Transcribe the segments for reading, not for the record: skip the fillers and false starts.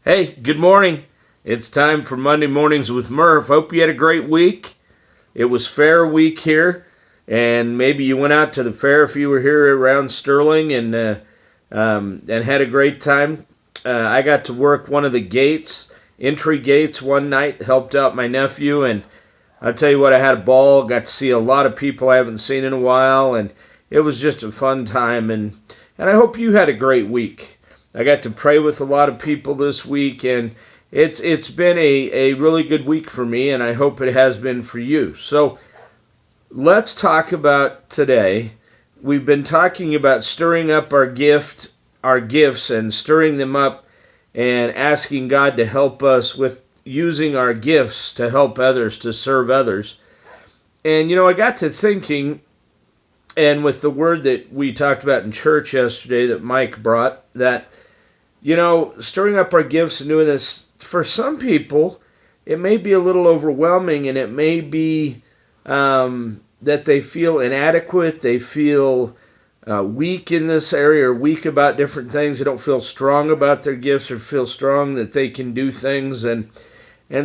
Hey, good morning. It's time for Monday Mornings with Murph. Hope you had a great week. It was fair week here, and maybe you went out to the fair if you were here around Sterling and had a great time. I got to work one of the entry gates one night, helped out my nephew, and I'll tell you what, I had a ball. Got to see a lot of people I haven't seen in a while, and it was just a fun time, and I hope you had a great week. I got to pray with a lot of people this week, and it's been a really good week for me, and I hope it has been for you. So let's talk about today. We've been talking about stirring up our gifts, and stirring them up and asking God to help us with using our gifts to help others, to serve others. And, I got to thinking, and with the word that we talked about in church yesterday that Mike brought, that stirring up our gifts and doing this, for some people, it may be a little overwhelming, and it may be that they feel inadequate, they feel weak in this area, or weak about different things. They don't feel strong about their gifts, or feel strong that they can do things. And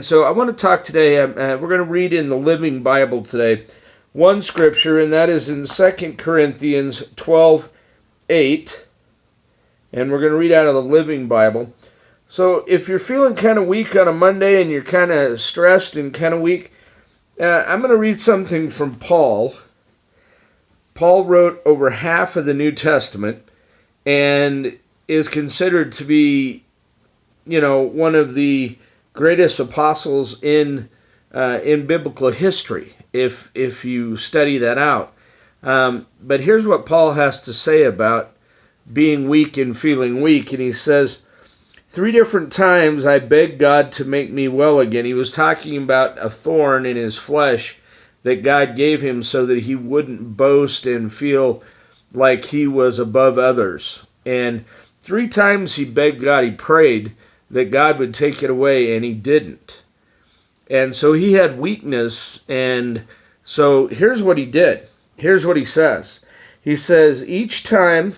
so I want to talk today, we're going to read in the Living Bible today, one scripture, and that is in 2 Corinthians 12:8. And we're going to read out of the Living Bible. So if you're feeling kind of weak on a Monday and you're kind of stressed and kind of weak, I'm going to read something from Paul. Paul wrote over half of the New Testament and is considered to be, one of the greatest apostles in biblical history, if you study that out. But here's what Paul has to say about being weak and feeling weak. And he says, 3 different times I begged God to make me well again. He was talking about a thorn in his flesh that God gave him so that he wouldn't boast and feel like he was above others. And 3 times he begged God, he prayed that God would take it away, and he didn't. And so he had weakness, and so here's what he did. Here's what he says. He says, each time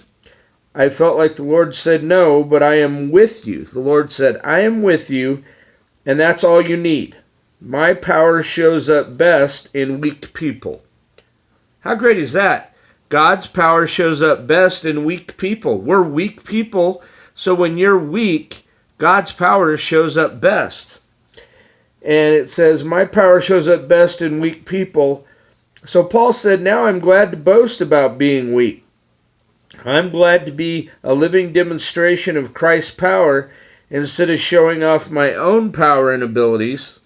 I felt like the Lord said, no, but I am with you. The Lord said, I am with you, and that's all you need. My power shows up best in weak people. How great is that? God's power shows up best in weak people. We're weak people, so when you're weak, God's power shows up best. And it says, my power shows up best in weak people. So Paul said, now I'm glad to boast about being weak. I'm glad to be a living demonstration of Christ's power instead of showing off my own power and abilities.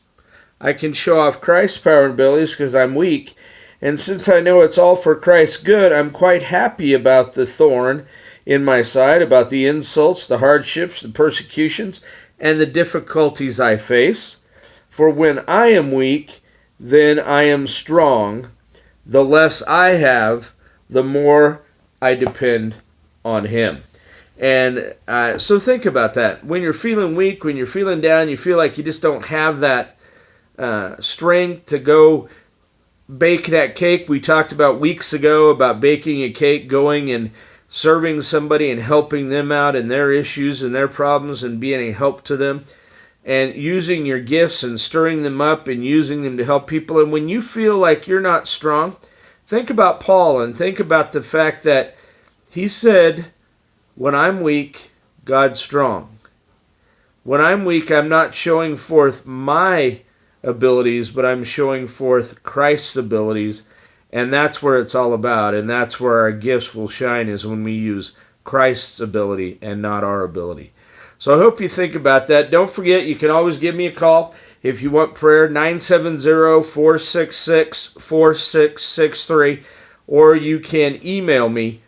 I can show off Christ's power and abilities because I'm weak. And since I know it's all for Christ's good, I'm quite happy about the thorn in my side, about the insults, the hardships, the persecutions, and the difficulties I face. For when I am weak, then I am strong. The less I have, the more I depend on him. And so think about that. When you're feeling weak, when you're feeling down, you feel like you just don't have that strength to go bake that cake. We talked about weeks ago about baking a cake, going and serving somebody and helping them out in their issues and their problems and being a help to them. And using your gifts and stirring them up and using them to help people. And when you feel like you're not strong, think about Paul and think about the fact that he said, when I'm weak, God's strong. When I'm weak, I'm not showing forth my abilities, but I'm showing forth Christ's abilities. And that's where it's all about. And that's where our gifts will shine, is when we use Christ's ability and not our ability. So I hope you think about that. Don't forget, you can always give me a call if you want prayer, 970-466-4663, or you can email me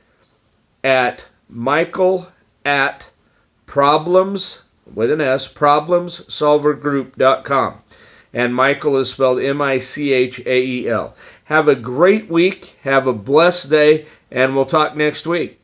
at michael@problems, with an S, problemsolvergroup.com. And Michael is spelled Michael. Have a great week, have a blessed day, and we'll talk next week.